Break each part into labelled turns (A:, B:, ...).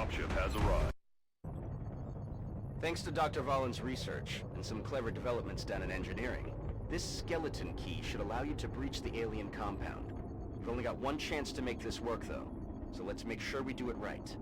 A: dropship has arrived.
B: Thanks to Dr. Vollin's research and some clever developments done in engineering, this skeleton key should allow you to breach the alien compound. We've only got one chance to make this work, though, so let's make sure we do it right.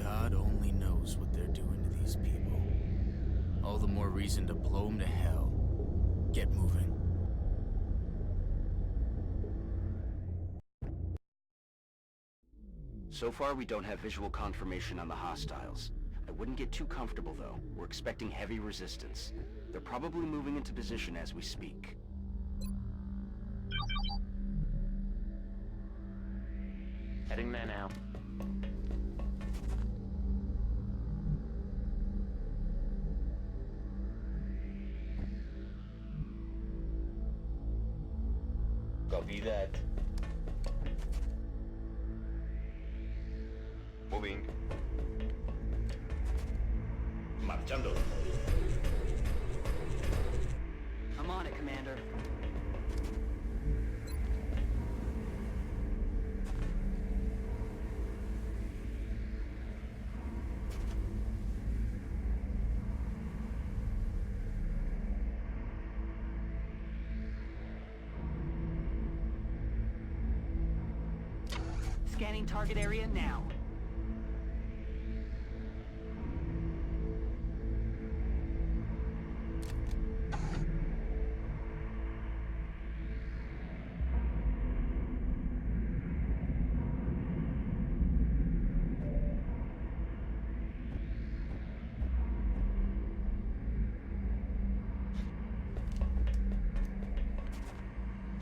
C: God only knows what they're doing to these people. All the more reason to blow them to hell. Get moving.
B: So far, we don't have visual confirmation on the hostiles. I wouldn't get too comfortable, though. We're expecting heavy resistance. They're probably moving into position as we speak.
D: Heading there now.
E: Copy that.
A: Moving. Marchando.
F: I'm on it, Commander. Scanning target area now.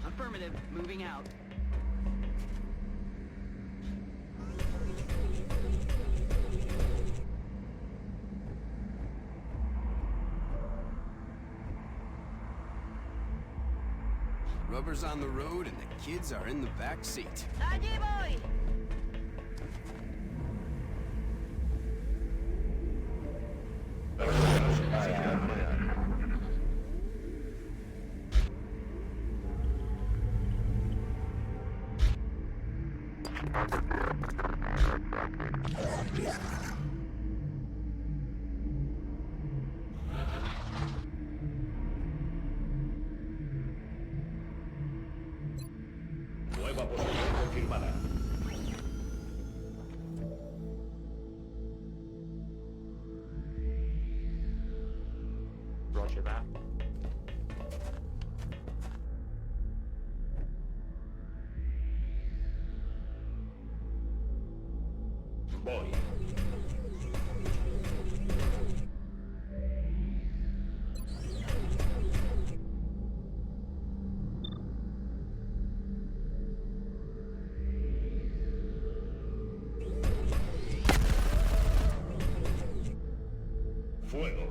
F: Affirmative, moving out.
G: Rubber's on the road and the kids are in the back seat.
F: Allí voy!
A: Nueva posición confirmada.
D: Roger that.
A: Voy. Fuego.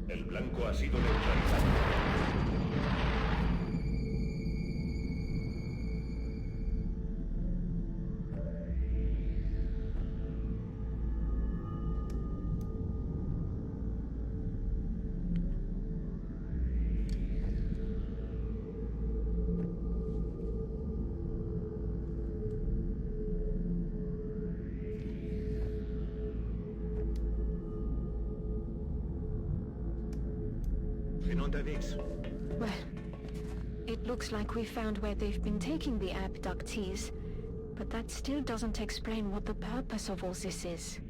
A: El blanco ha sido neutralizado. Bin unterwegs.
H: Well, it looks like we found where they've been taking the abductees, but that still doesn't explain what the purpose of all this is.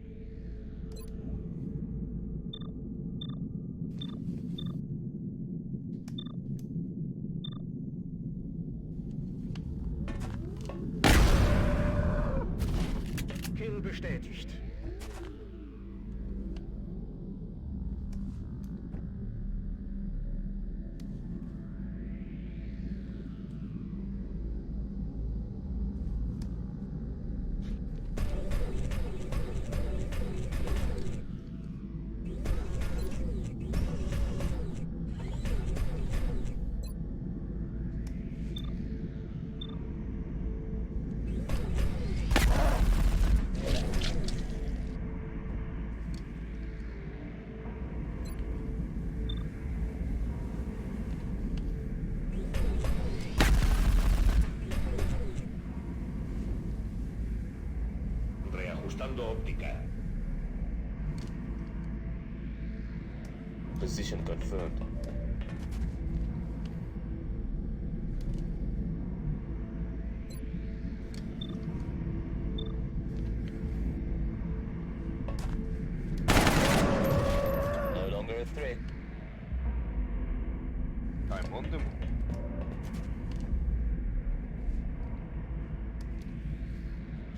A: Kill bestätigt. activando óptica.
E: Position confirmed. No longer a threat.
I: I'm on the move.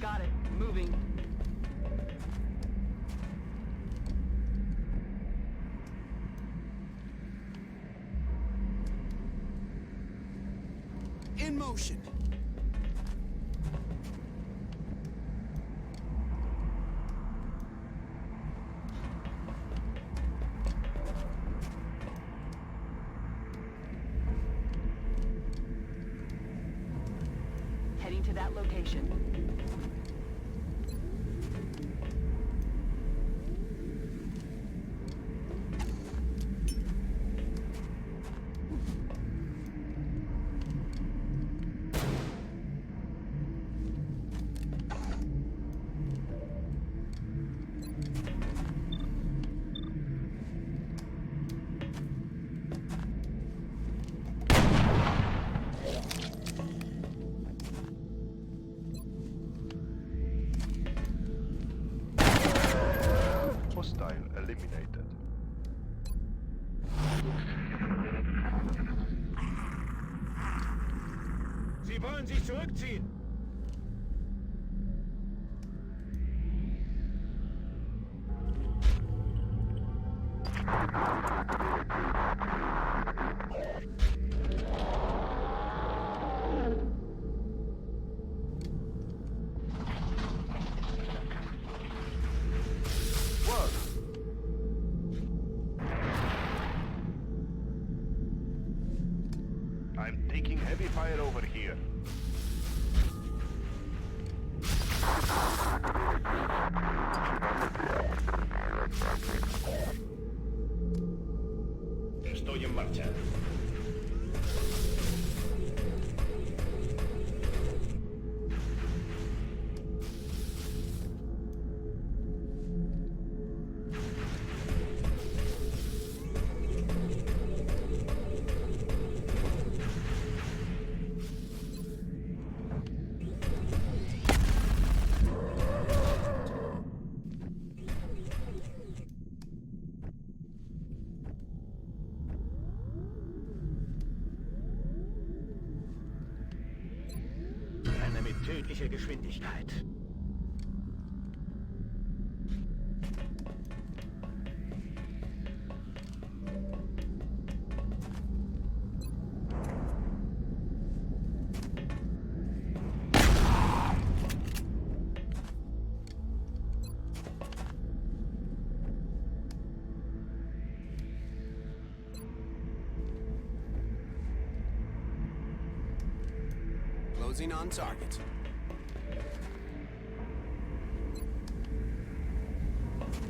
F: Got it. Moving.
G: In motion.
F: Heading to that location.
I: Hostile eliminated.
A: Sie wollen sich zurückziehen!
I: I'm taking heavy fire over here.
A: Estoy en marcha.
J: Eine mit tödlicher Geschwindigkeit.
G: Closing on target.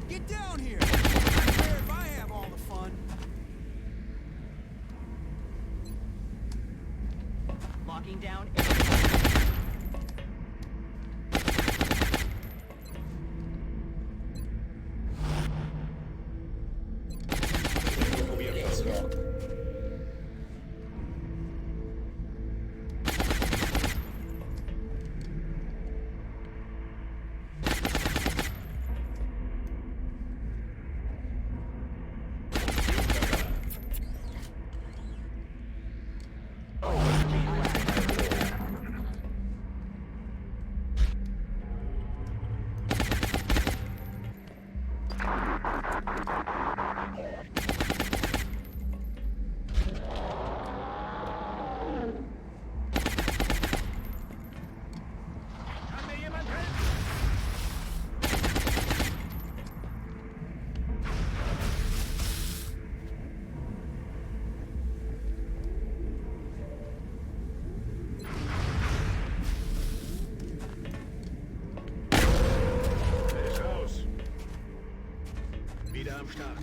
G: Get down here! Where if I have all the fun?
F: Locking down.
J: Wieder am Start.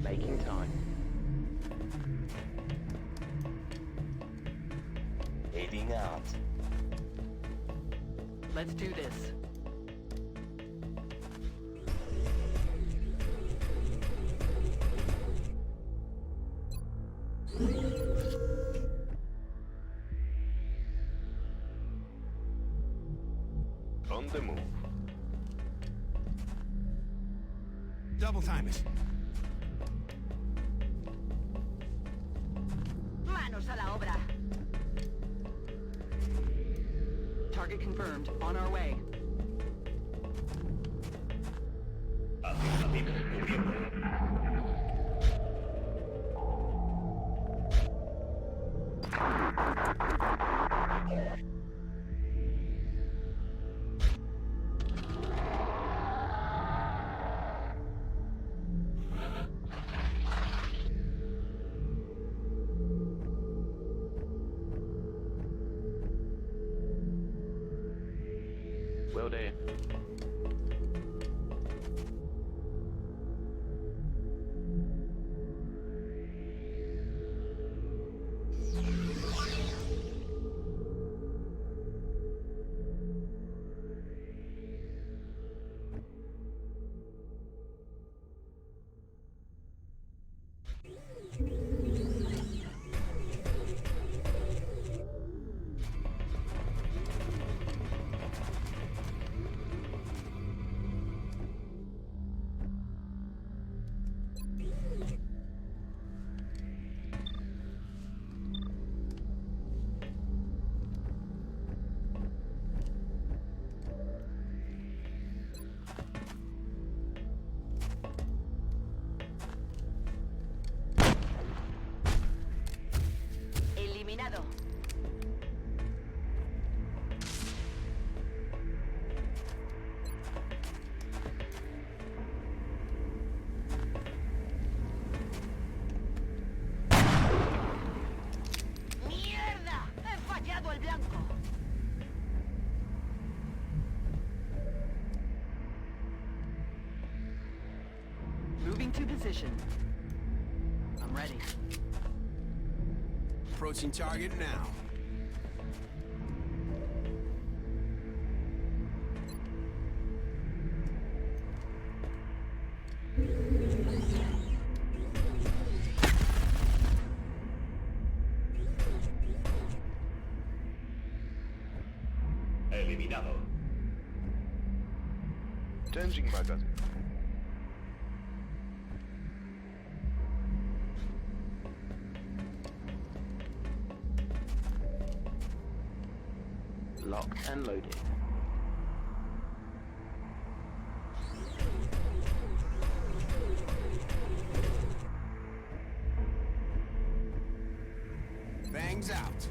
D: Making time.
F: Let's do this.
I: On the move.
G: Double time it.
F: Manos a la obra. Target confirmed. On our way.
A: Afirmativo, cubriendo.
D: Will do.
F: Eliminado. ¡Mierda! ¡He fallado el blanco! Moving to position. I'm ready.
G: Approaching target now.
A: Eliminado.
I: Changing magazine.
D: Locked and loaded.
G: Bangs out.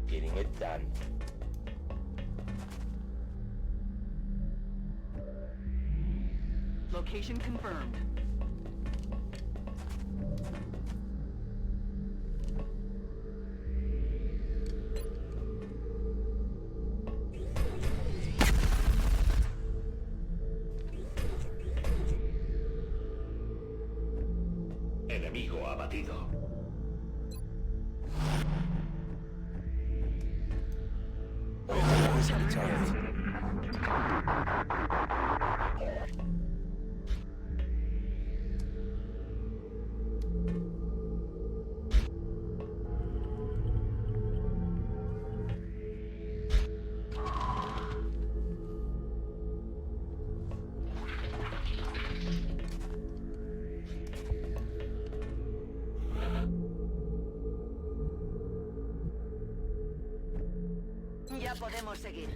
E: Getting it done.
F: Location confirmed.
A: Enemigo abatido.
G: Always on the target.
F: Ya podemos seguir.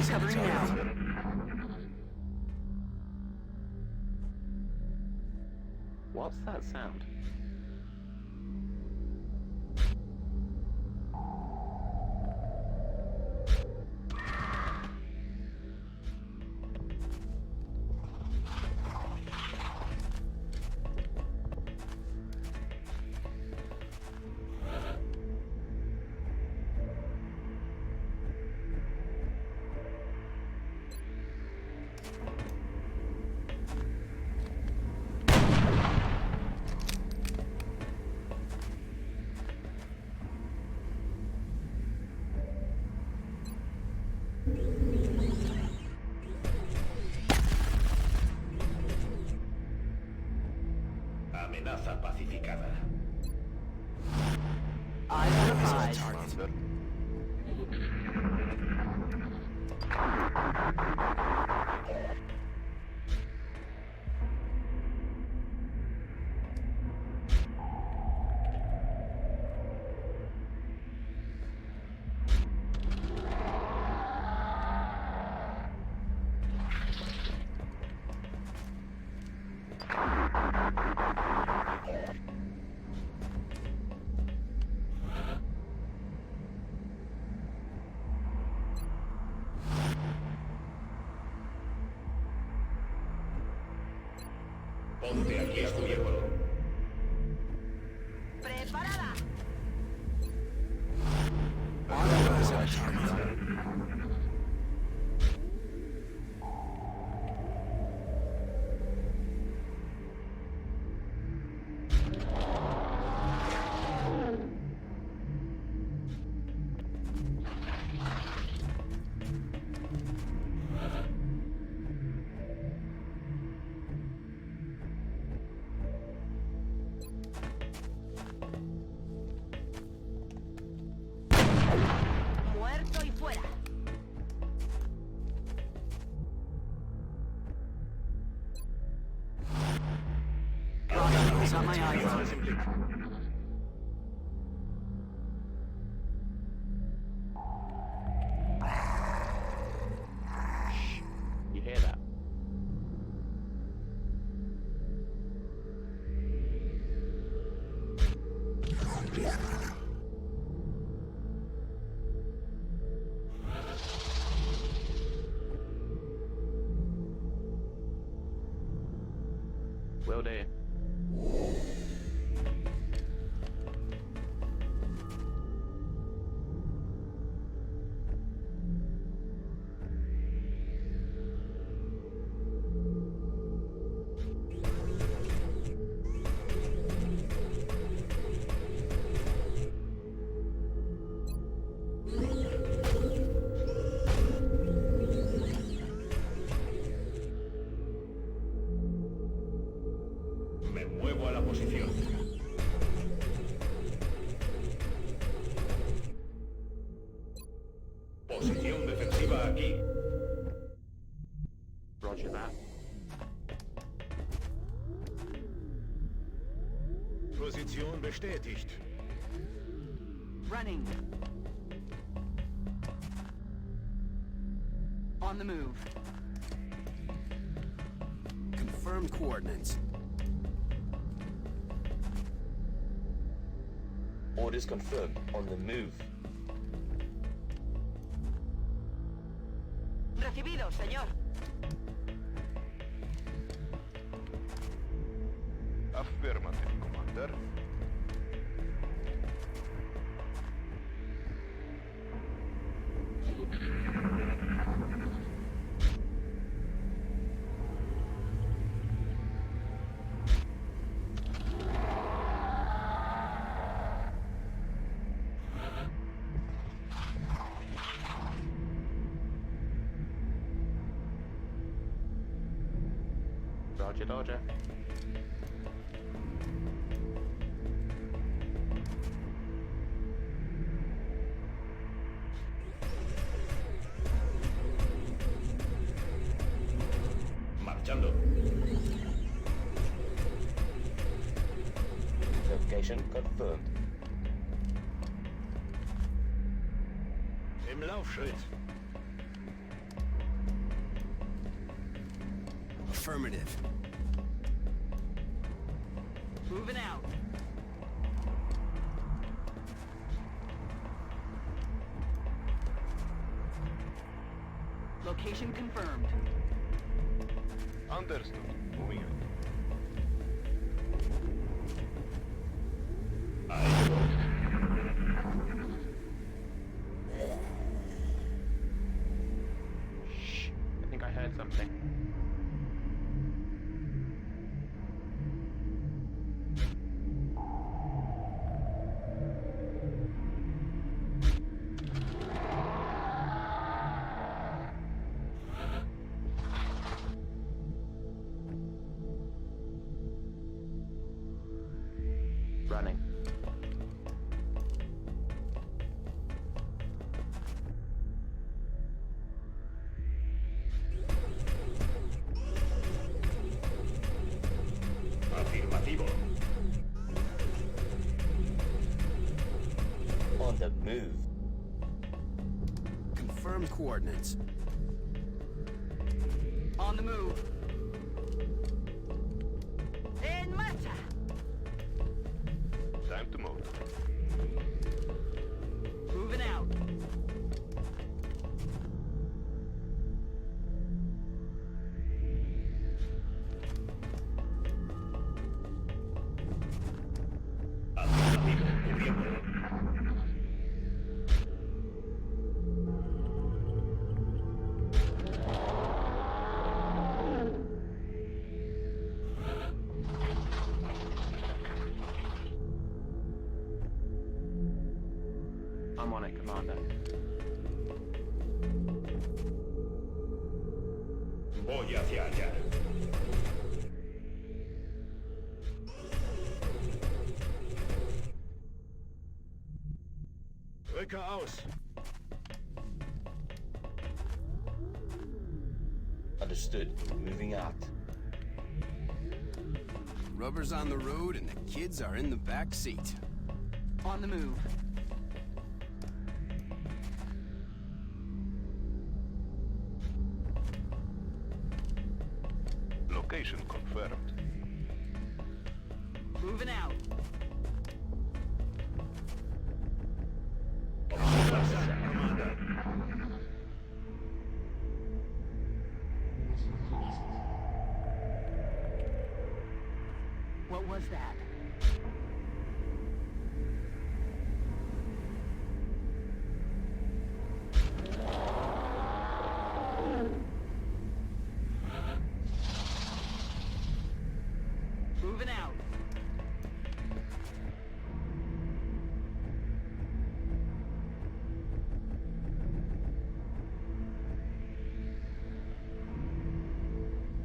F: Covering now.
D: What's that sound?
A: Amenaza pacificada.
F: Eyes on the prize.
I: Commander.
A: Ponte aquí a cubierto.
F: ¡Preparada! Muerto y fuera. Got my eyes on.
J: Alles im Blick.
D: You hear that? Will do.
A: Me muevo a la posición. Posición defensiva aquí.
D: Roger that.
J: Position bestätigt.
F: Running. On the move.
G: Confirm coordinates.
E: Orders confirmed. On the move.
F: Recibido, señor.
I: Affirmative, Commander.
D: Roger, Dodger.
A: Marchando.
E: Location confirmed.
J: Im Laufschritt.
G: Affirmative.
F: Moving out. Location confirmed.
I: Understood. Moving out.
D: Shh. I think I heard something. Running.
A: Afirmativo.
E: On the move.
G: Confirmed coordinates.
F: On the move. En marcha.
I: Time to move.
F: Moving out.
A: Afirmativo. Cubriendo.
D: I'm on it, Commander.
A: Voy hacia allá.
J: Rücke aus.
E: Understood. Moving out.
G: Rubber's on the road and the kids are in the back seat.
F: On the move.
I: Location confirmed.
F: Moving out.
A: Commander.
F: What was that? Moving out.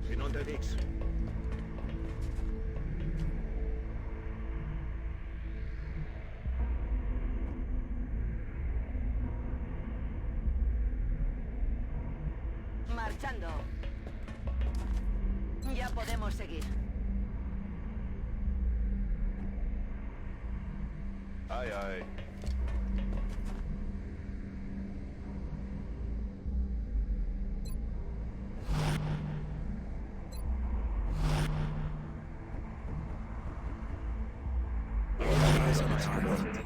J: Bin unterwegs.
F: Marchando. Ya podemos seguir.
I: Aye, aye.
G: Eyes on the target.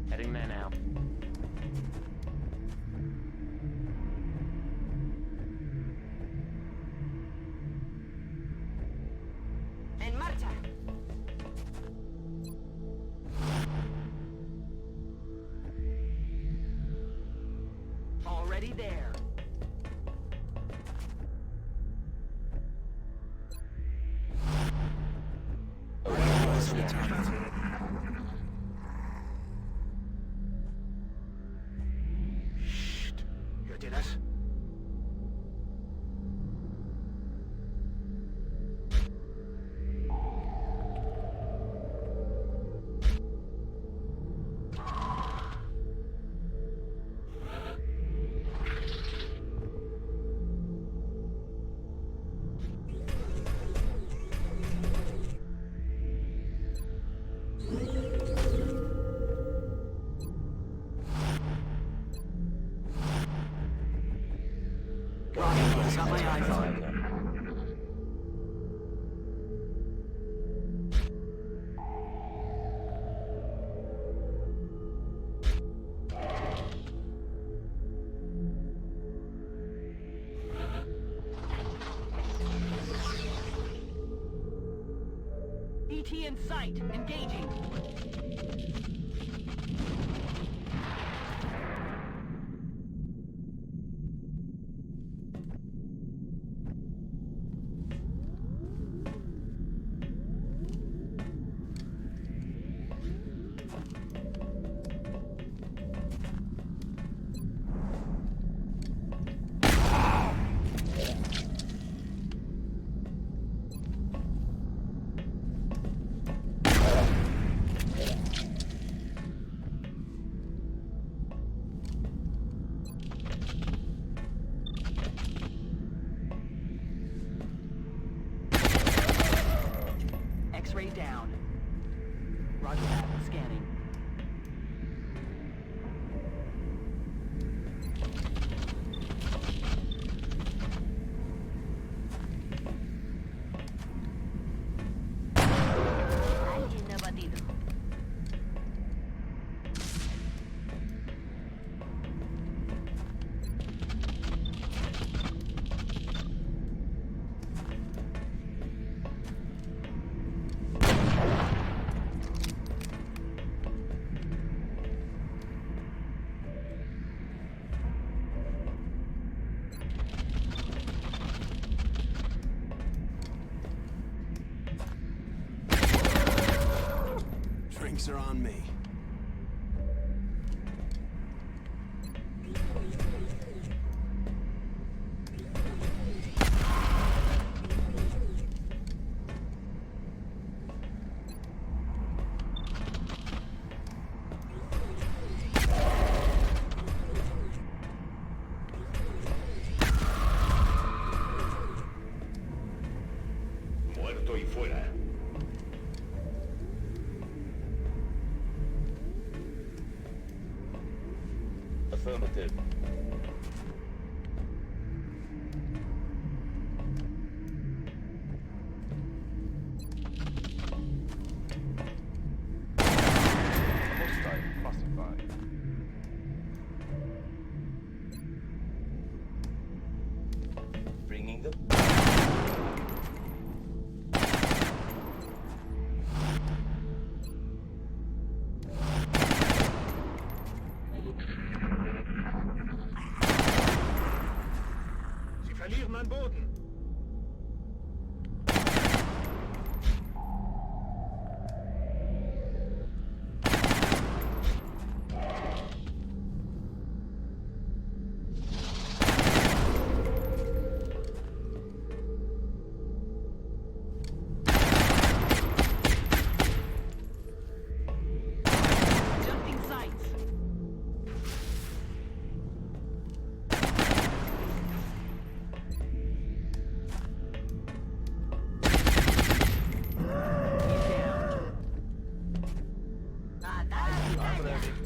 D: Heading there now.
F: En marcha. Already there.
G: Eyes on the target.
J: Psst. Hört ihr das?
F: Roger, got my eyes on you. ET in sight. Engaging. X-ray down. Roger that. Scanning. Alguien abatido.
G: Drinks are on me.
A: Muerto y fuera.
E: Affirmative.
I: Hostile classified.
E: Bringing them.
J: Sie verlieren an Boden.
F: Adjusting sights.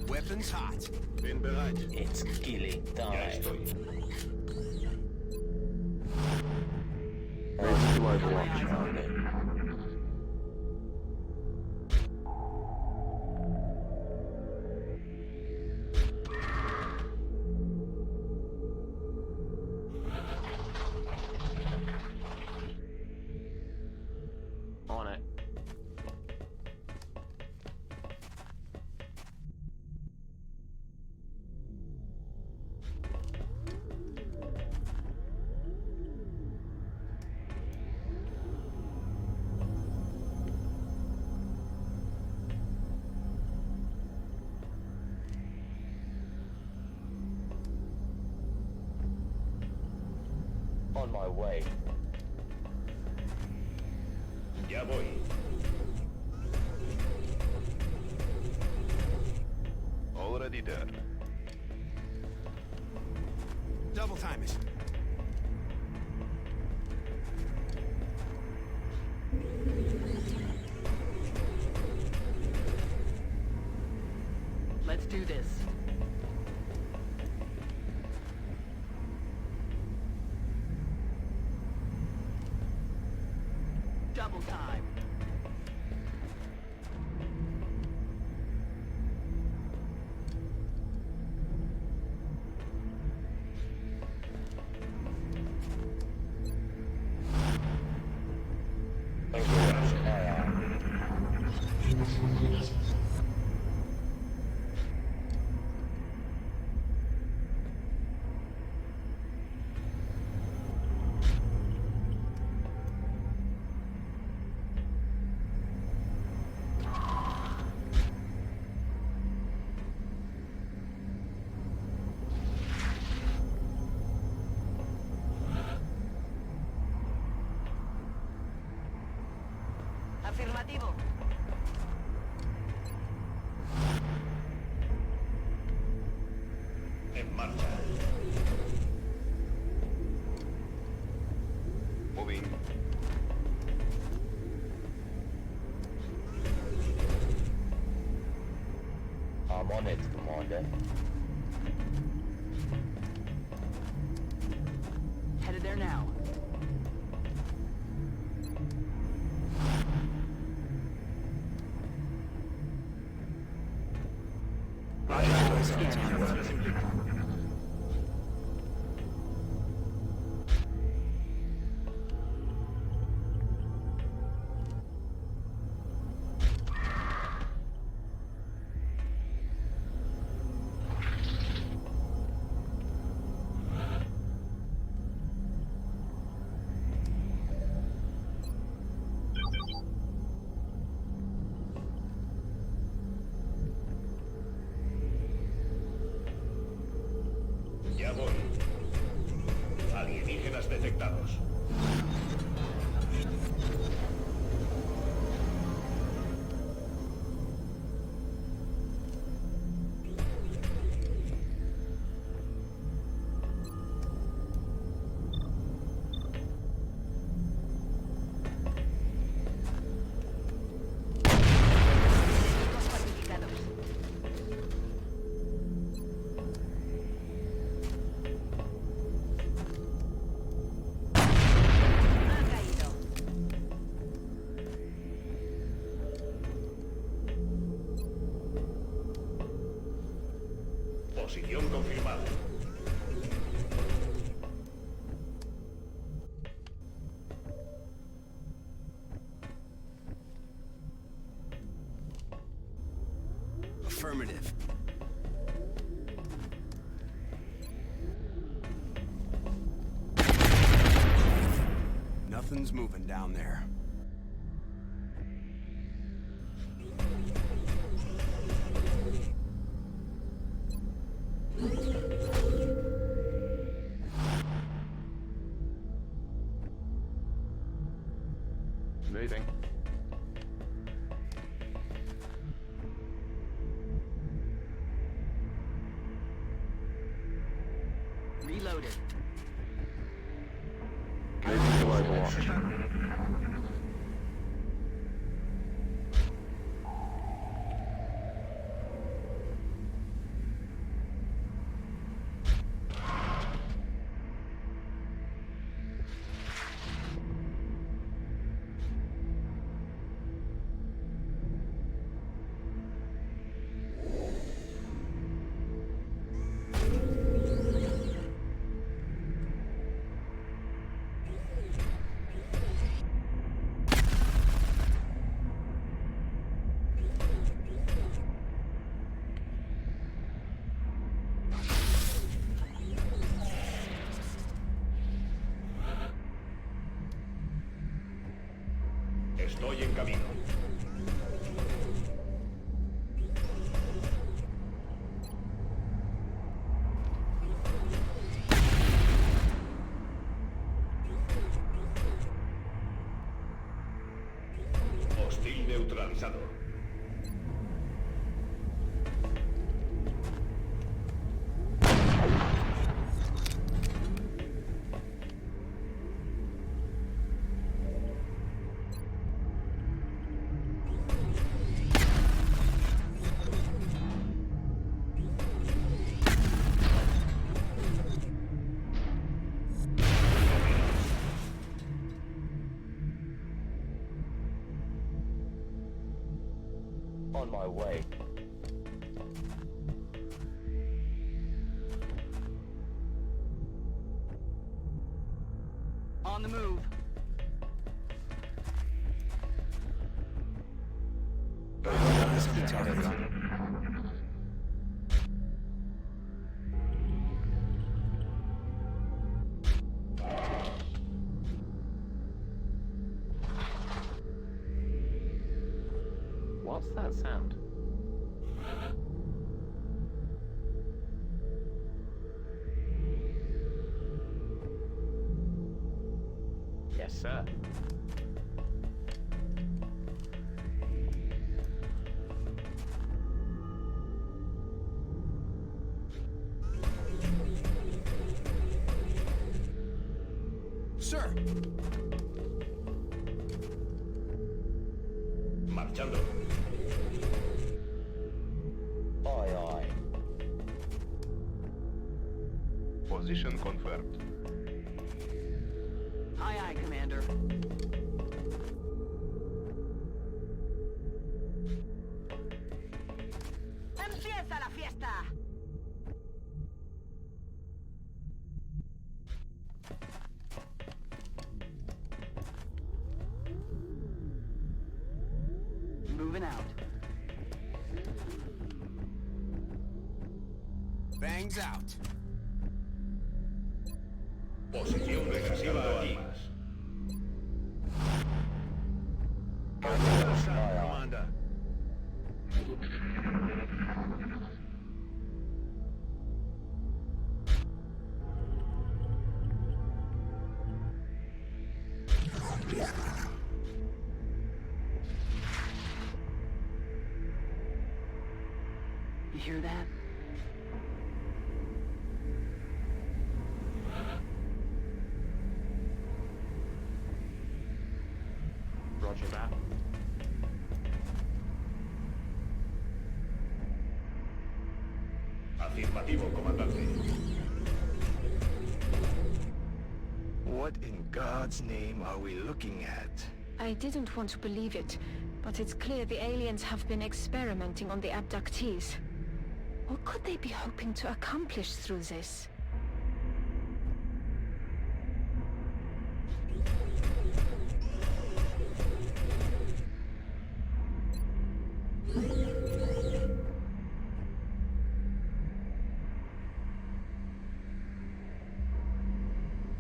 G: Weapons hot.
J: Bin bereit.
E: It's killing
A: Ya
E: time.
A: estoy.
D: On it.
E: On my way.
A: Ya voy.
I: Already there.
G: Double time it.
F: Let's do this. double time. Afirmativo.
A: En marcha.
I: Moving.
E: I'm on it, Commander.
F: Headed there now. Scanning.
A: Ya voy. Alienígenas detectados.
F: Los cuantificados. Ha caído.
A: Posición confirmada.
G: Affirmative. Nothing's moving down there.
I: Moving.
F: Reloaded.
I: Moving to Overwatch.
A: Estoy en camino. Hostil neutralizado.
E: on my way.
F: On the move.
G: Eyes on the target.
D: What's that sound? Yes, sir.
G: Sir,
A: Marchando.
E: Aye, aye.
I: Position confirmed.
F: Aye, aye, Commander. ¡Empieza la fiesta! Moving out.
G: bangs out.
A: Posición defensiva aquí.
J: Commander.
F: You hear that?
D: Roger that.
A: Afirmativo, comandante.
J: What in God's name are we looking at?
H: I didn't want to believe it, but it's clear the aliens have been experimenting on the abductees. What could they be hoping to accomplish through this?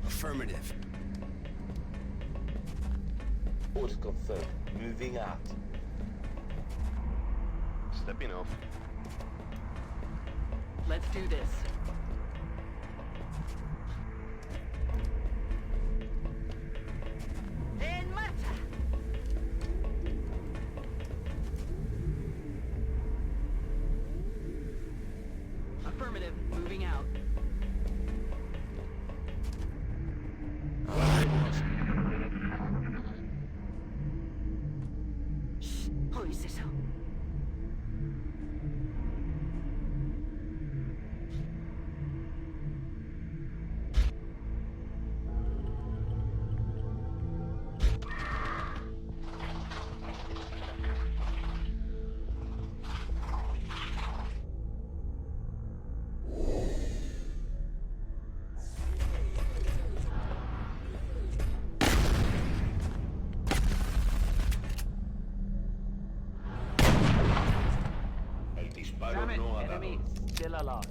G: Affirmative.
E: Orders confirmed. Moving out.
I: Stepping off.
F: Let's do this. En marcha! Affirmative, moving out. Shh, ¿oís eso?
A: El disparo
D: Damn it,
A: no ha dado.
D: enemy still alive.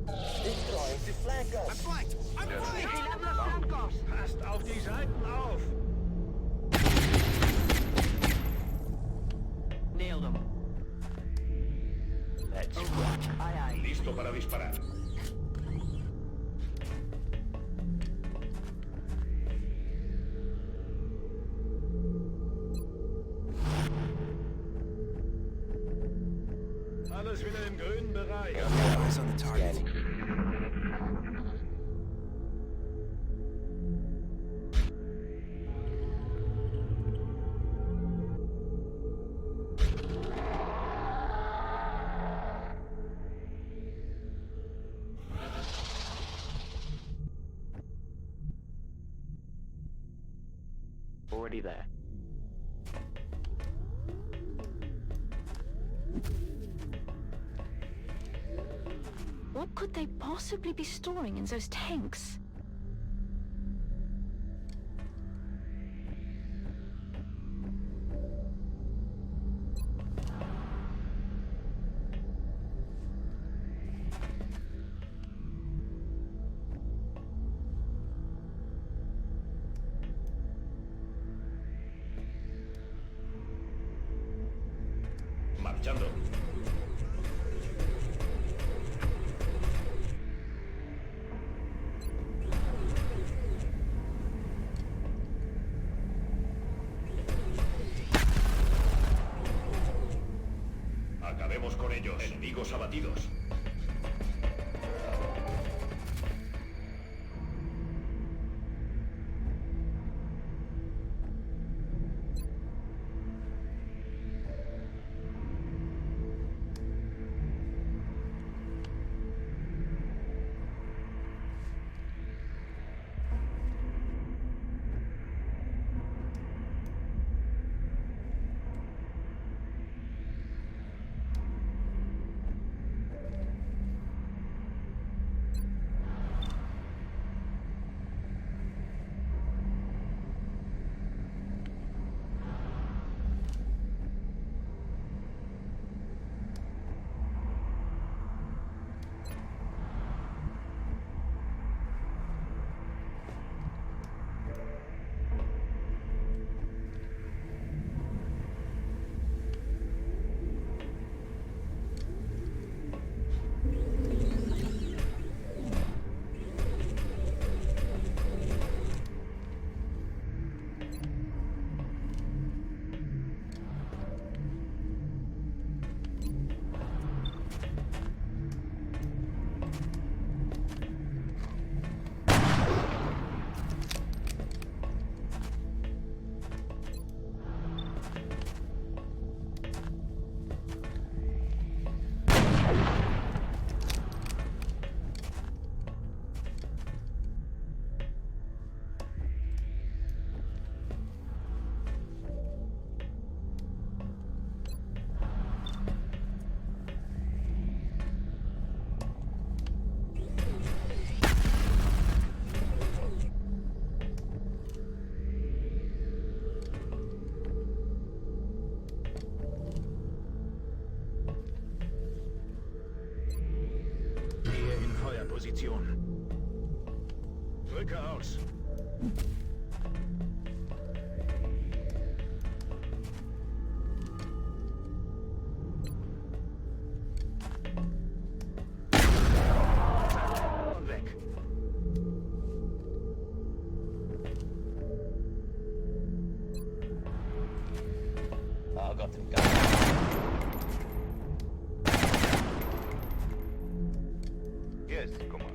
E: They're trying to flank
G: I'm
E: us.
G: flanked! I'm flanked!
F: ¡Vigilad los flancos!
J: Passt auf die Seiten auf!
F: Nailed him.
D: Let's
F: Over. Aye, aye.
A: Listo para disparar.
J: Alles wieder im grünen Bereich.
G: Eyes on the target.
E: Scanning.
D: already there.
H: What could they possibly be storing in those tanks?
A: Marchando. Acabemos con ellos. Enemigos abatidos.
J: Position. Rücke aus. Weg.
E: I got them guys.
I: Yes, Commander.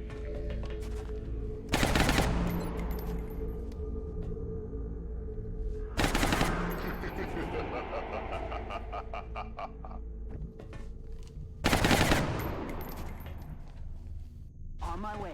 F: On my way.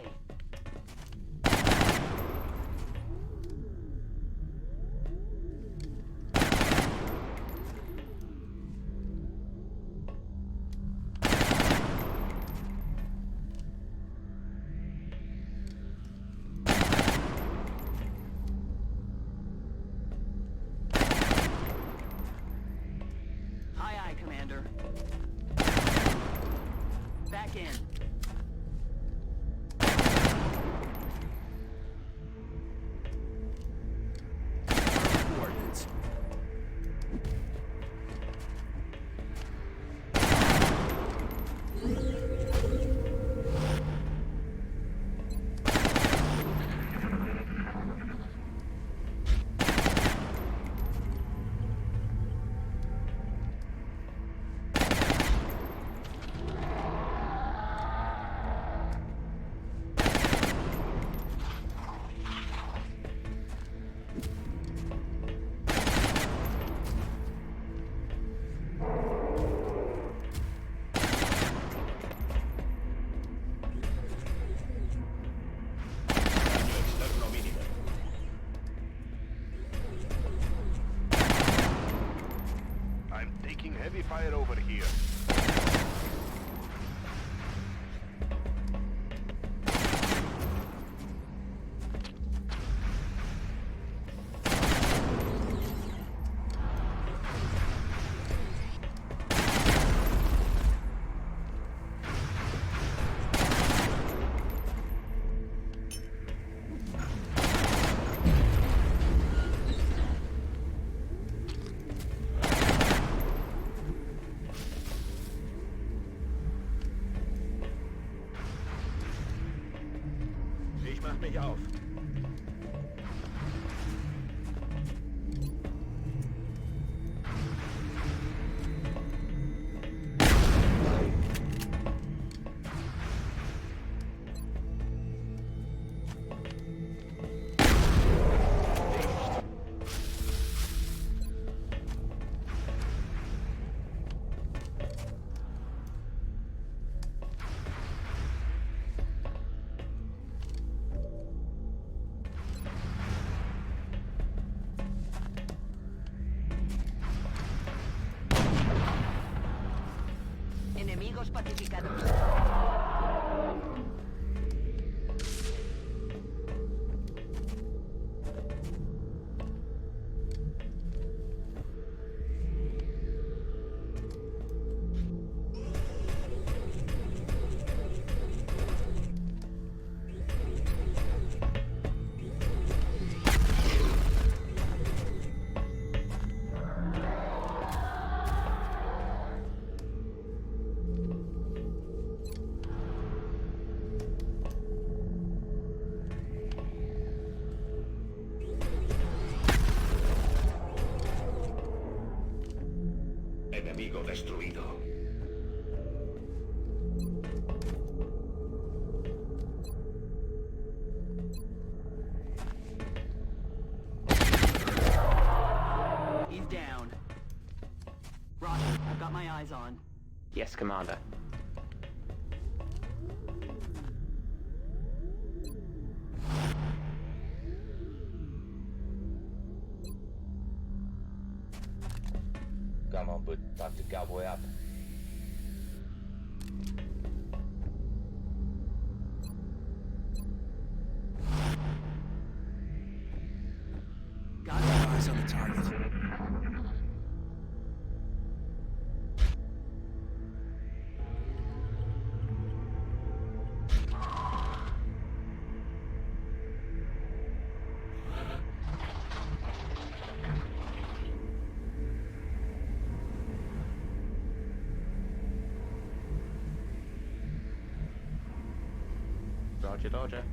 I: taking heavy fire over here.
J: Ich mach mich auf.
F: Enemigos pacificados.
A: Enemigo destruido.
F: He's down. Roger, I've got my eyes on.
D: Yes, Commander.
E: Come on, bud. Time to cowboy up.
F: Got it.
G: Eyes on the target.
D: Roger, Dodger.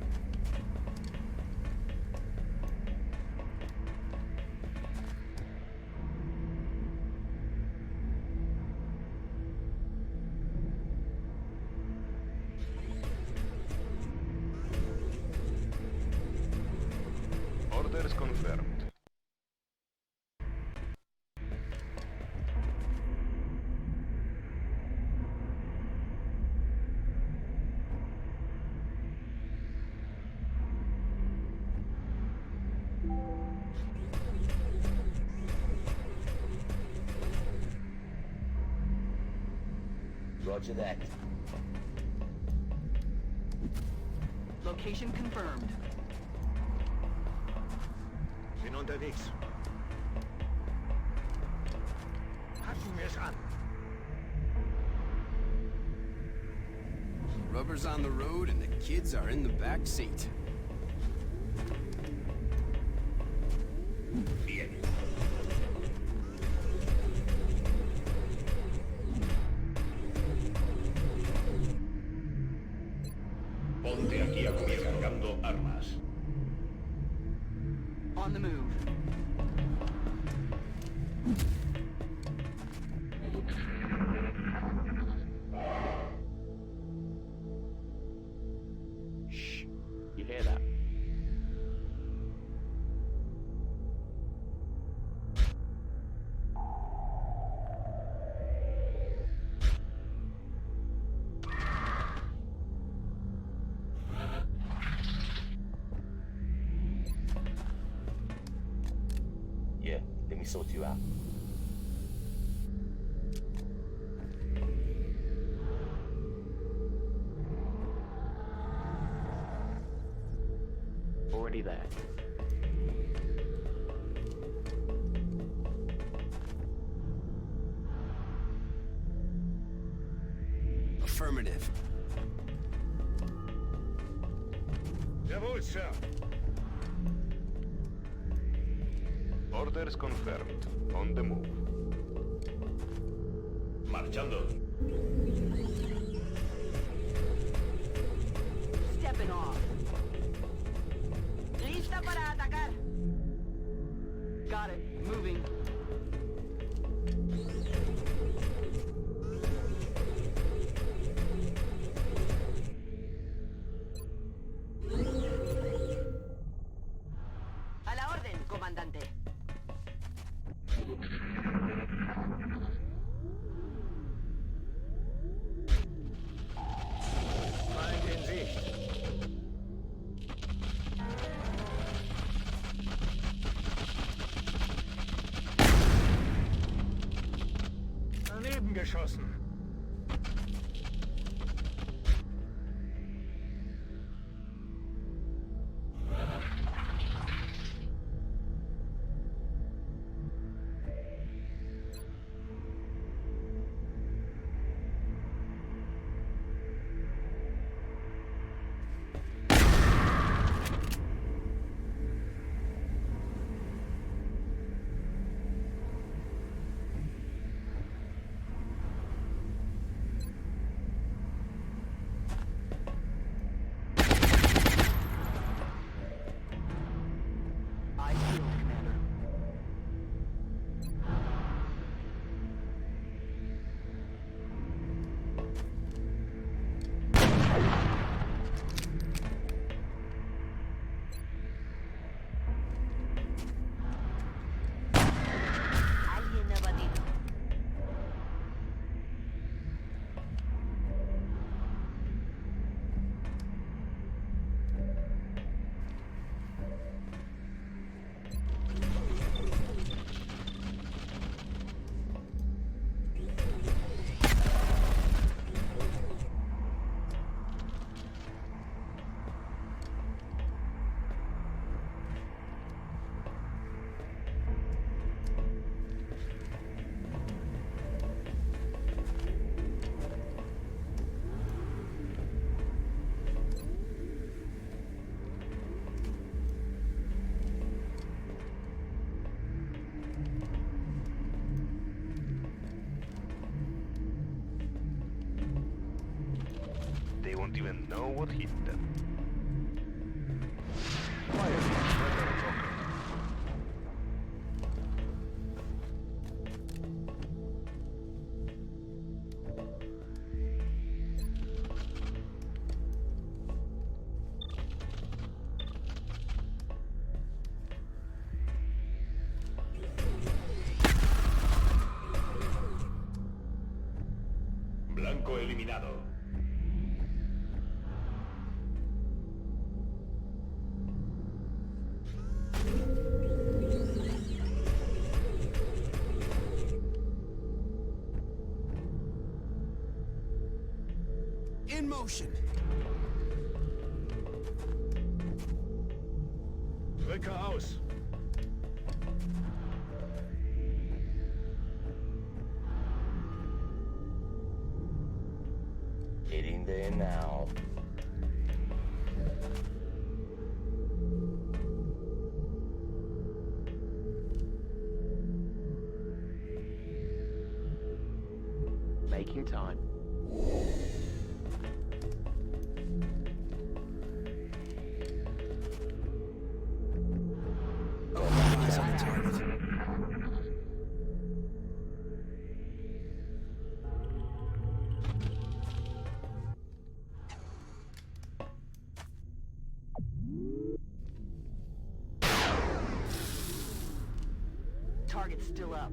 I: Orders confirmed.
E: Roger that.
F: Location confirmed.
J: Bin unterwegs. Packen wir's an.
G: Rubber's on the road and the kids are in the back seat.
A: Bien. Ponte aquí a cubierto cargando armas.
F: On the move.
D: Shh. You hear that?
E: Yeah, let me sort you out.
D: that.
G: Affirmative.
I: Jawohl, Sir. Orders confirmed. On the move.
A: Marchando.
F: Stepping off. Lista para atacar. Got it. Moving. A la orden, comandante.
J: Feind in Sicht. Daneben geschossen.
F: I yield, Commander. Alguien abatido.
I: They won't even know what hit them.
A: Blanco eliminado.
G: In motion.
J: Rücke aus.
E: Getting there now.
D: Making time.
G: Eyes on the target.
F: Target's still up.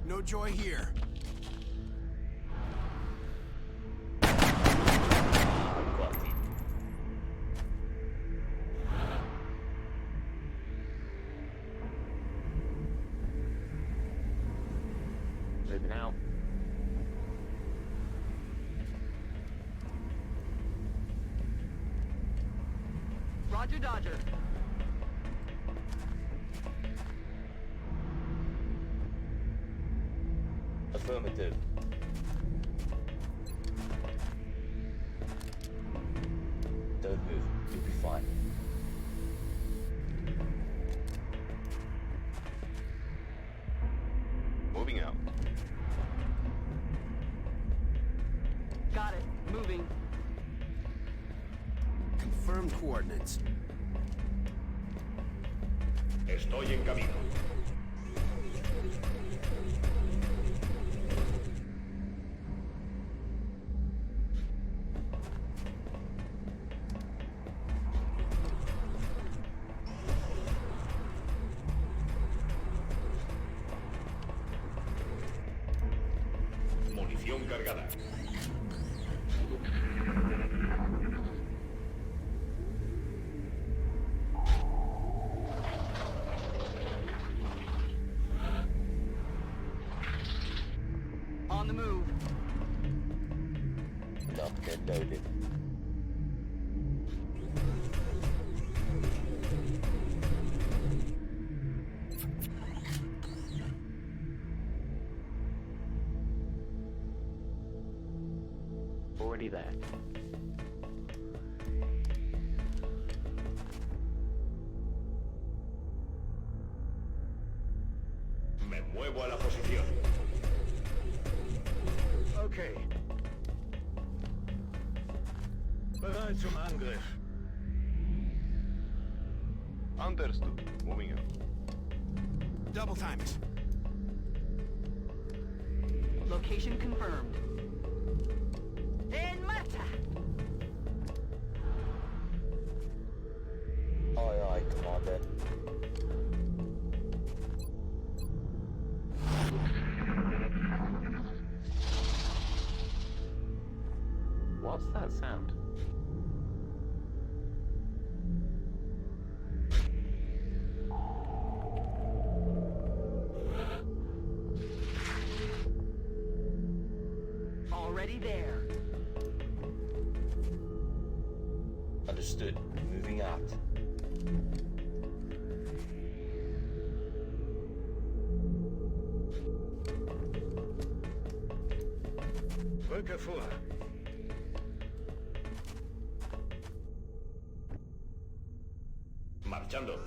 G: No joy here.
D: Moving out.
F: Roger, Dodger.
E: Affirmative. Don't move. You'll be fine.
I: Moving out.
F: Got it. Moving.
G: Confirmed coordinates.
A: Estoy en camino. Munición cargada.
F: On the move.
E: Locked and loaded.
D: Already there.
A: Me muevo a la posición.
J: Okay. Bereit zum Angriff.
I: Understood. Moving out.
G: Double timers.
F: Location confirmed. En marcha!
E: Aye, aye, Commander.
D: What's that sound?
F: Already there.
E: Understood. Moving out.
J: Rücke vor.
A: Marchando.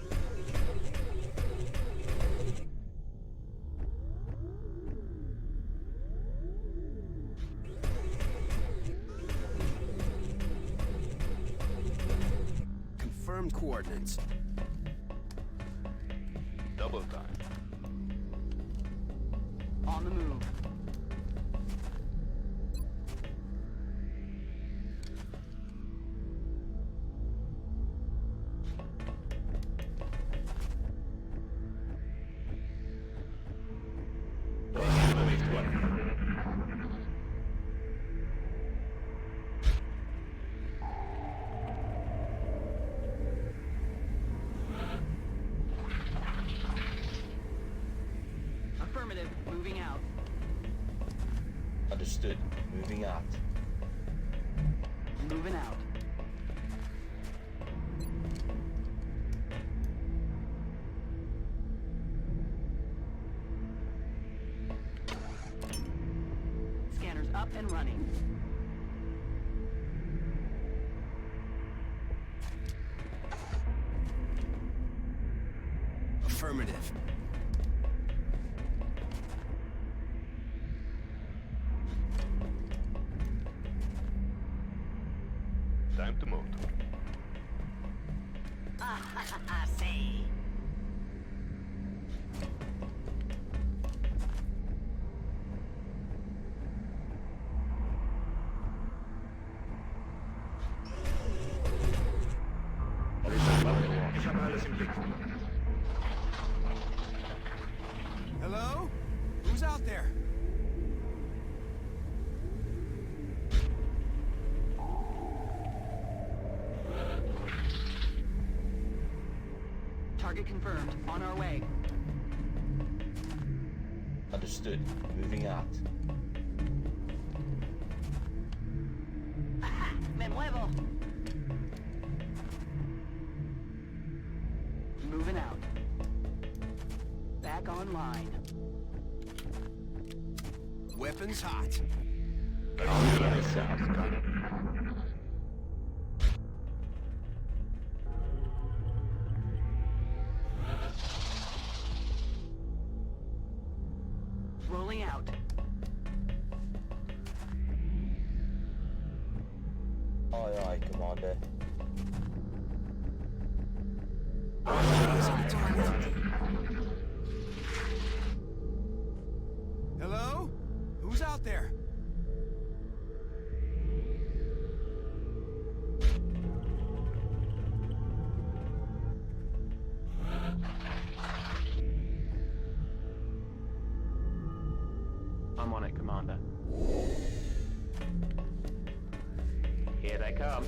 G: Confirmed coordinates.
I: Double time.
F: On the move.
A: Posición virtual.
F: Affirmative. Moving out.
E: Understood. Moving out.
F: Moving out. Scanners up and running.
G: Affirmative.
I: Time to motor.
F: See.
J: Observable. Ich habe alles im Blick.
G: Hello? Who's out there?
F: Target confirmed. On our way.
E: Understood. Moving out.
F: Me muevo. Moving out. Back online.
G: Weapons hot.
F: Rolling out.
E: Aye, aye, Commander.
G: Hello? Who's out there?
D: I'm on it, Commander. Here they come.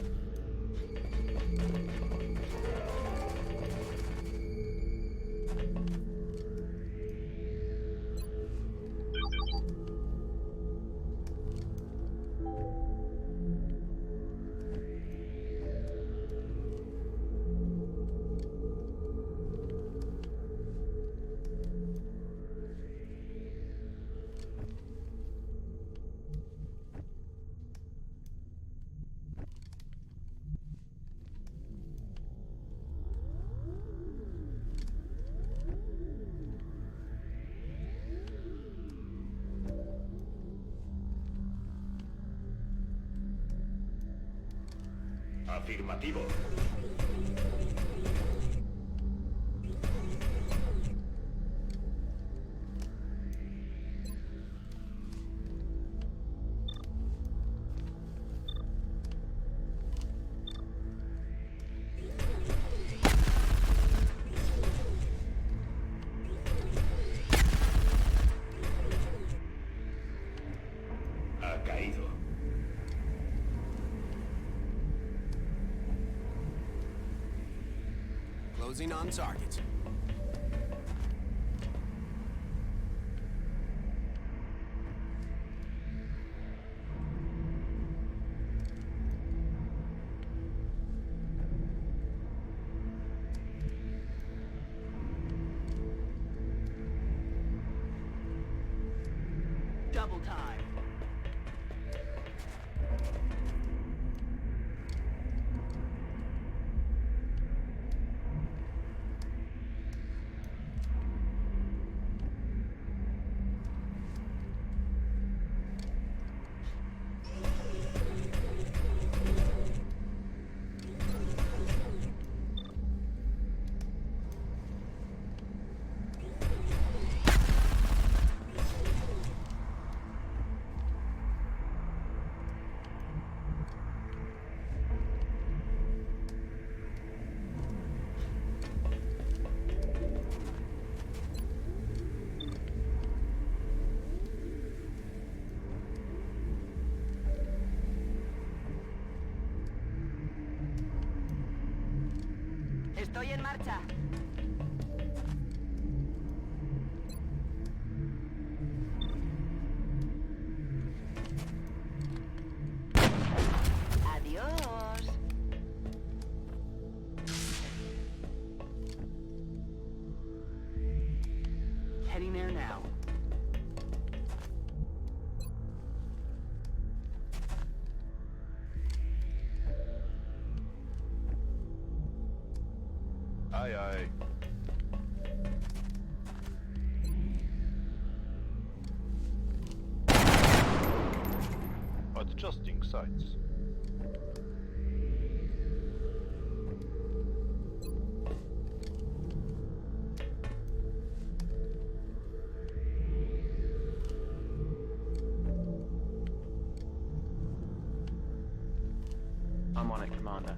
A: Afirmativo. Ha caído.
G: Closing on target.
F: Double time. Estoy en marcha. Adiós. Heading there now.
I: Aye, aye. Adjusting sights.
D: I'm on it, Commander.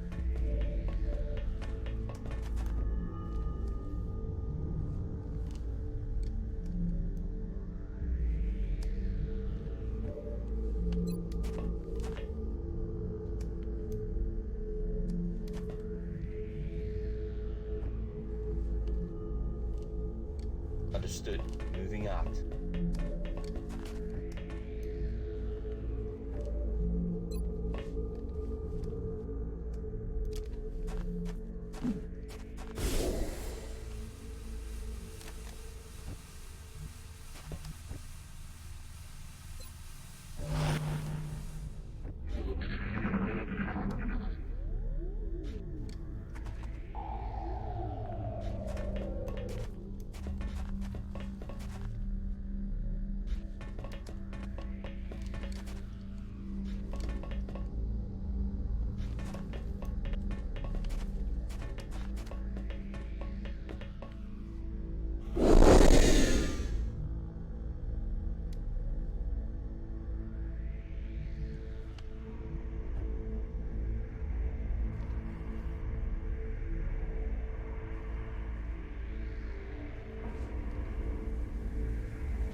E: Understood. Moving out.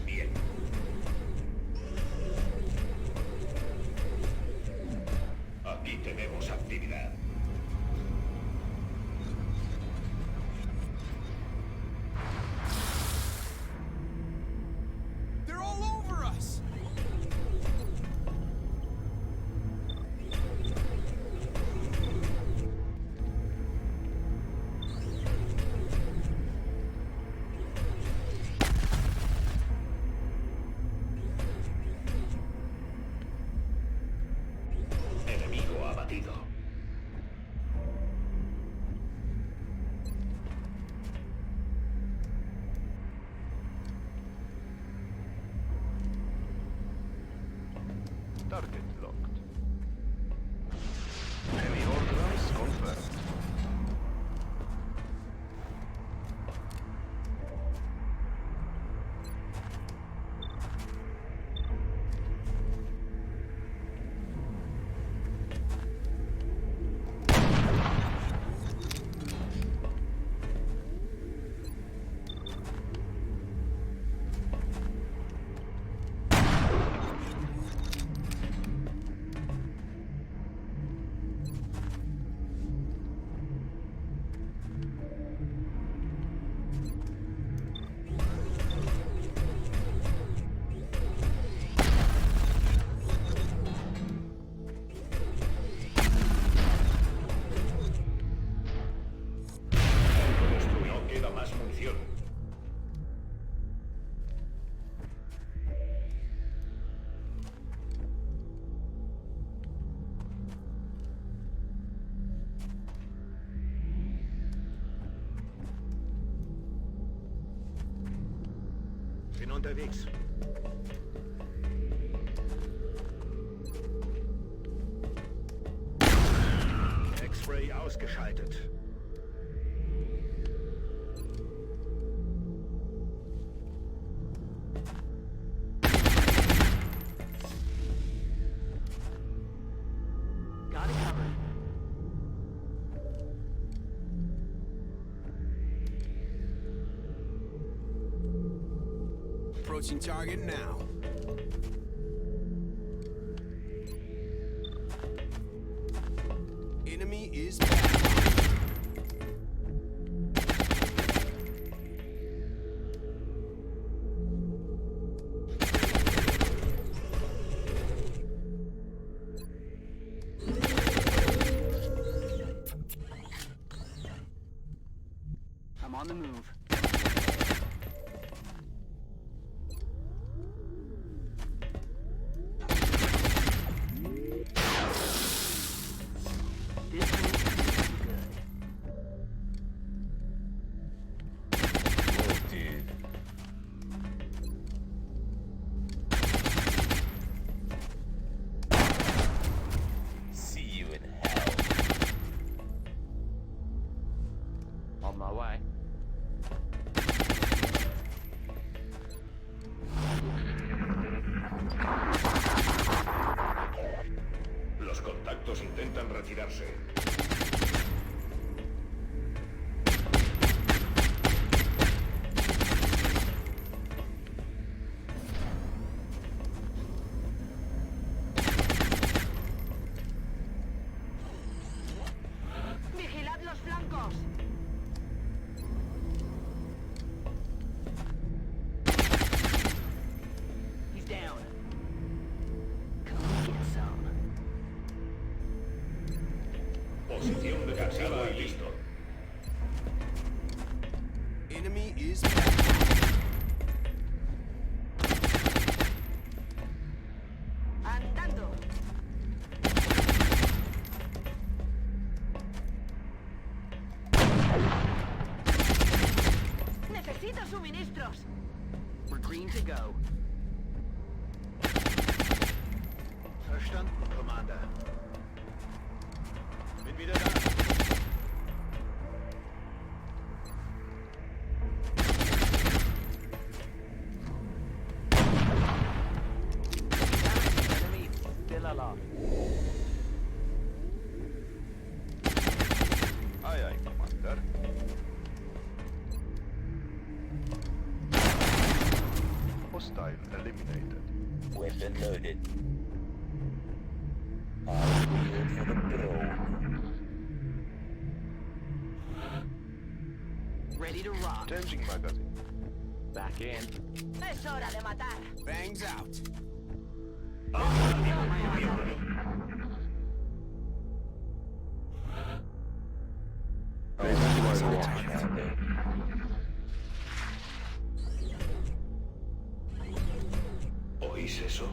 A: Bien. Aquí tenemos actividad.
G: They're all over us!
A: Enemigo abatido.
I: Target locked. Enemy ordnance confirmed.
A: No queda más munición.
J: Bin unterwegs. X-Ray ausgeschaltet.
F: Got it covered.
G: Approaching target now. Enemy is back.
F: I'm on the move. This one's good.
E: Oh, dude. See you in hell.
D: On my way.
A: Los contactos intentan retirarse.
F: ¡Vigilad los flancos!
G: is back.
F: Andando. Necesito suministros. We're green to go.
J: Verstanden, Commander. Bin wieder da.
D: Enemy still alive.
I: Aye, aye, Commander. Hostile eliminated.
E: Weapon loaded. I'll wheel for the probe.
F: Ready to rock.
I: Changing magazine.
D: Back in.
F: Es hora de matar.
G: Bangs out.
A: ¿Oís eso?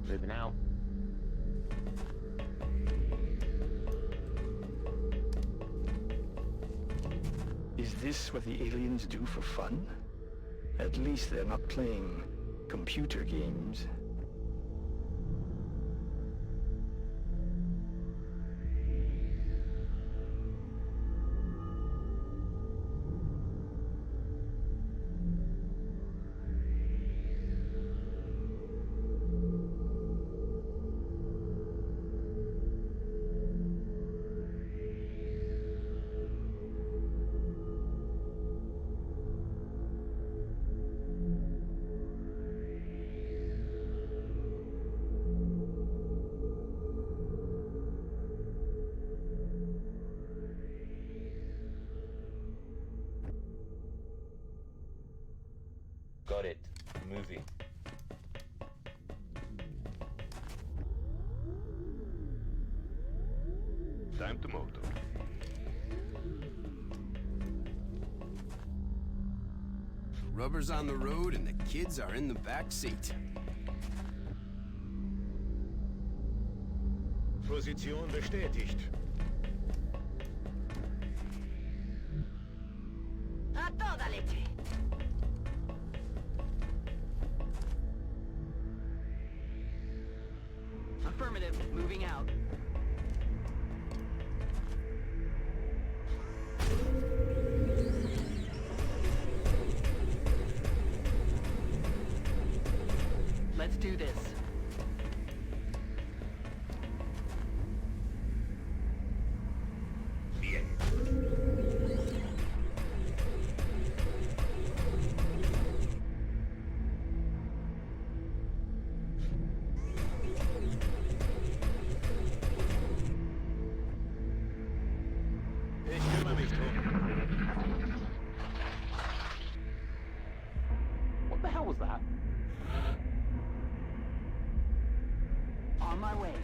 D: Moving out.
J: Is this what the aliens do for fun? At least they're not playing computer games.
E: Got it. Moving.
I: Time to motor.
G: Rubber's on the road and the kids are in the back seat.
J: Position bestätigt.
F: A toda leche. Affirmative. Moving out. Let's do this.
A: Bien.
J: Ich kümmere mich drum.
D: What the hell was that?
F: On my way.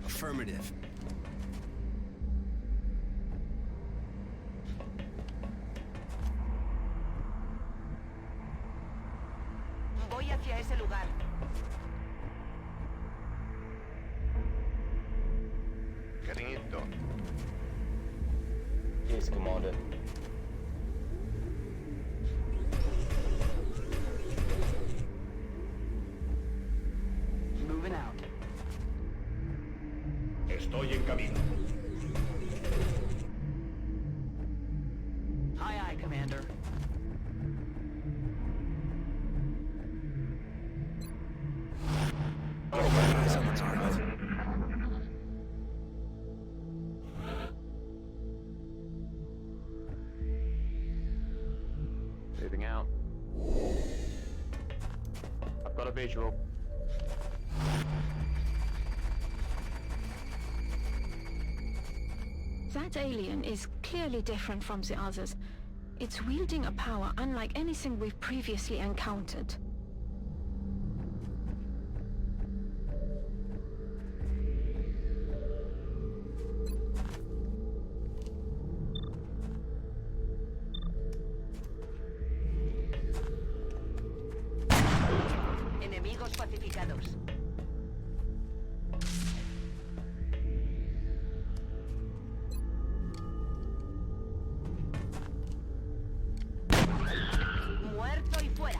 G: Affirmative.
F: Voy hacia ese lugar.
I: Getting it done.
E: Yes, Commander.
F: Moving out.
A: Estoy en camino.
F: Aye, aye, Commander.
G: Eyes on the target.
D: Moving out. I've got a visual.
H: That alien is clearly different from the others. It's wielding a power unlike anything we've previously encountered.
F: Enemigos pacificados. Muerto y fuera.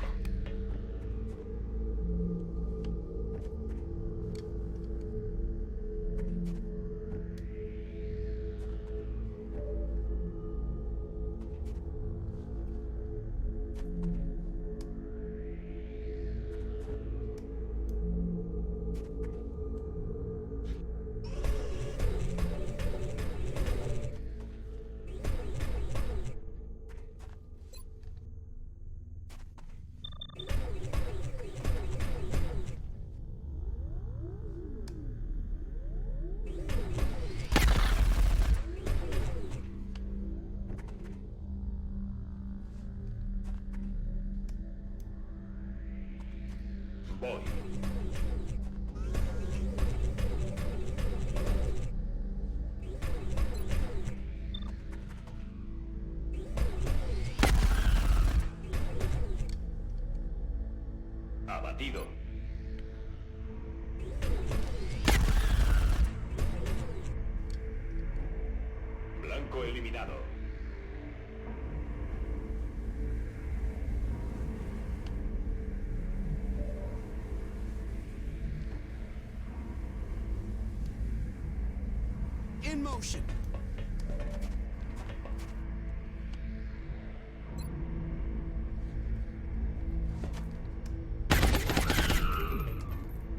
A: Voy. Abatido. Blanco eliminado.
G: In motion.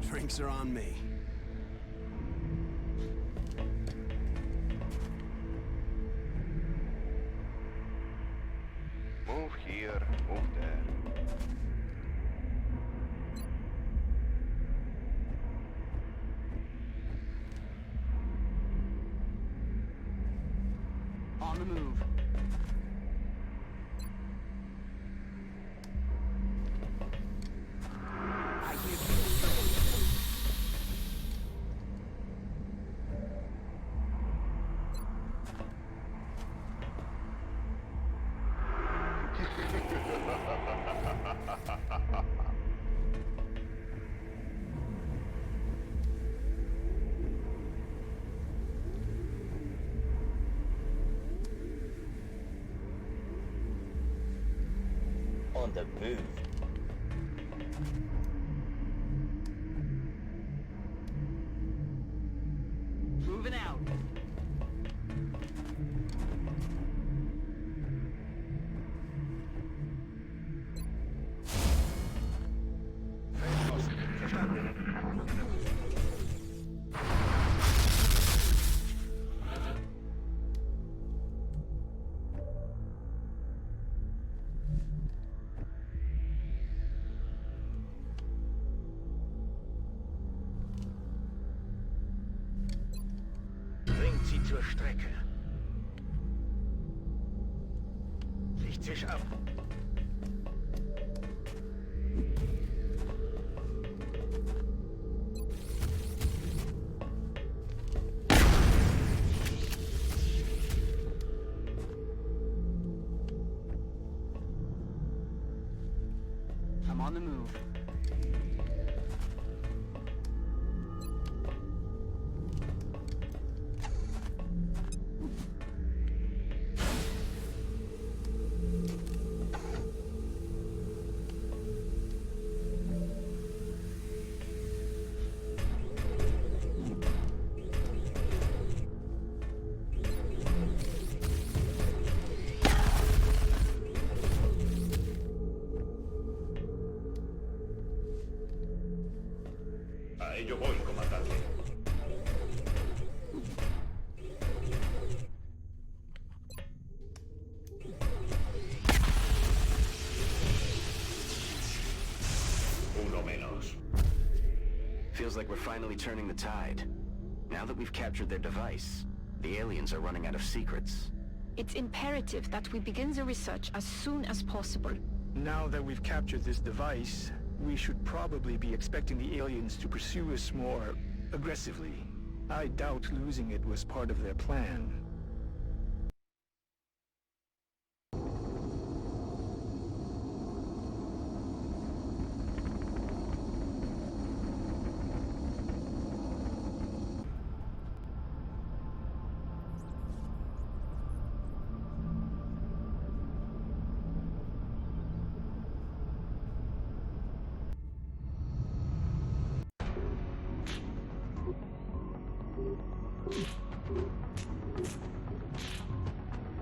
G: Drinks are on me.
I: Move here, move there.
F: On the move. I give you the
E: On the move.
F: moving out.
J: Bringt sie zur Strecke. Ich zisch ab.
F: I'm on the move.
A: A ello voy, comandante. Uno menos.
B: Feels like we're finally turning the tide. Now that we've captured their device, The aliens are running out of secrets.
H: It's imperative that we begin the research as soon as possible.
J: Now that we've captured this device, we should probably be expecting the aliens to pursue us more aggressively. I doubt losing it was part of their plan.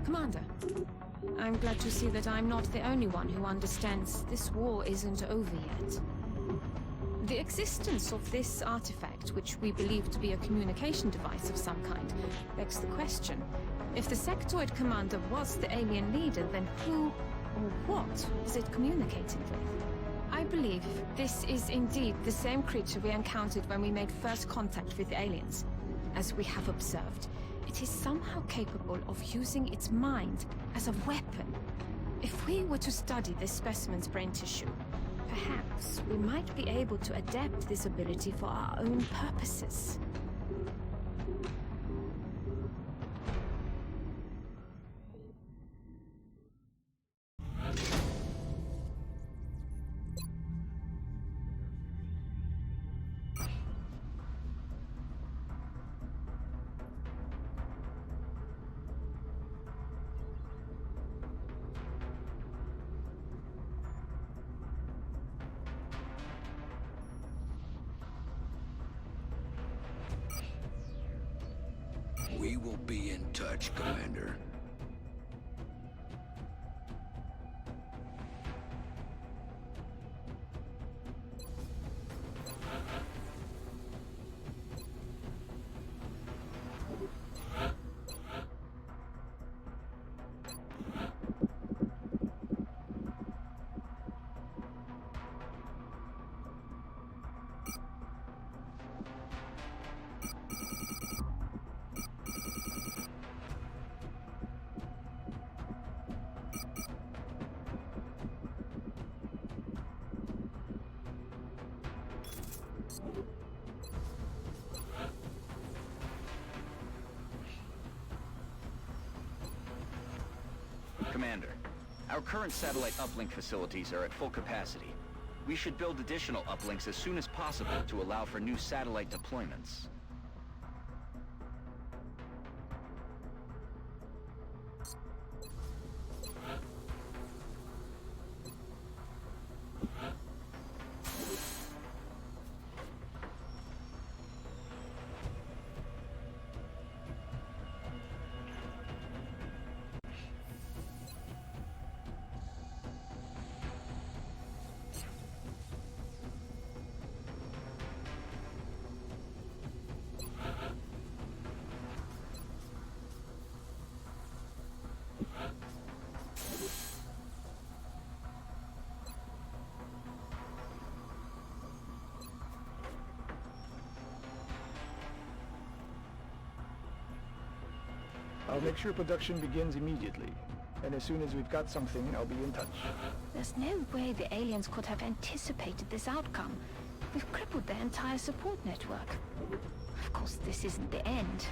H: Commander, I'm glad to see that I'm not the only one who understands this war isn't over yet. The existence of this artifact, which we believe to be a communication device of some kind, begs the question. If the sectoid commander was the alien leader, then who or what was it communicating with? I believe this is indeed the same creature we encountered when we made first contact with the aliens. As we have observed, it is somehow capable of using its mind as a weapon. If we were to study this specimen's brain tissue, perhaps we might be able to adapt this ability for our own purposes.
G: We will be in touch, Commander.
B: Commander, our current satellite uplink facilities are at full capacity. We should build additional uplinks as soon as possible to allow for new satellite deployments.
J: I'll make sure production begins immediately. And as soon as we've got something, I'll be in touch.
H: There's no way the aliens could have anticipated this outcome. We've crippled their entire support network. Of course, this isn't the end.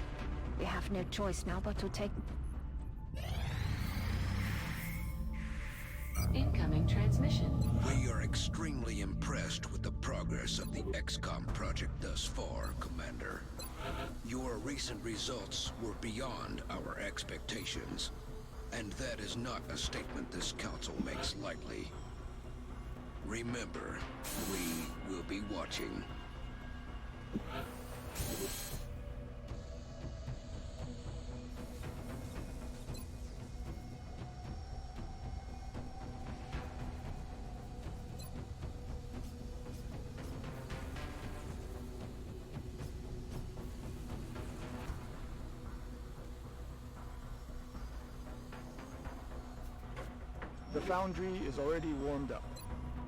H: We have no choice now but to take...
K: Incoming transmission.
G: We are extremely impressed with the progress of the XCOM project thus far, Commander. Your recent results were beyond our expectations, and that is not a statement this council makes lightly. Remember, we will be watching.
J: The foundry is already warmed up.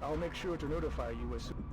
J: I'll make sure to notify you as soon...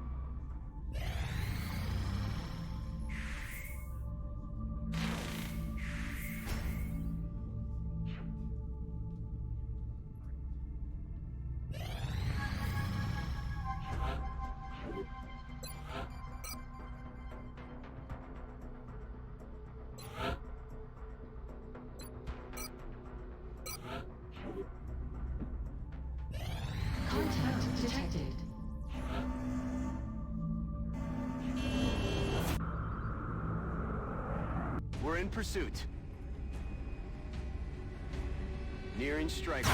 B: in pursuit. Nearing strike.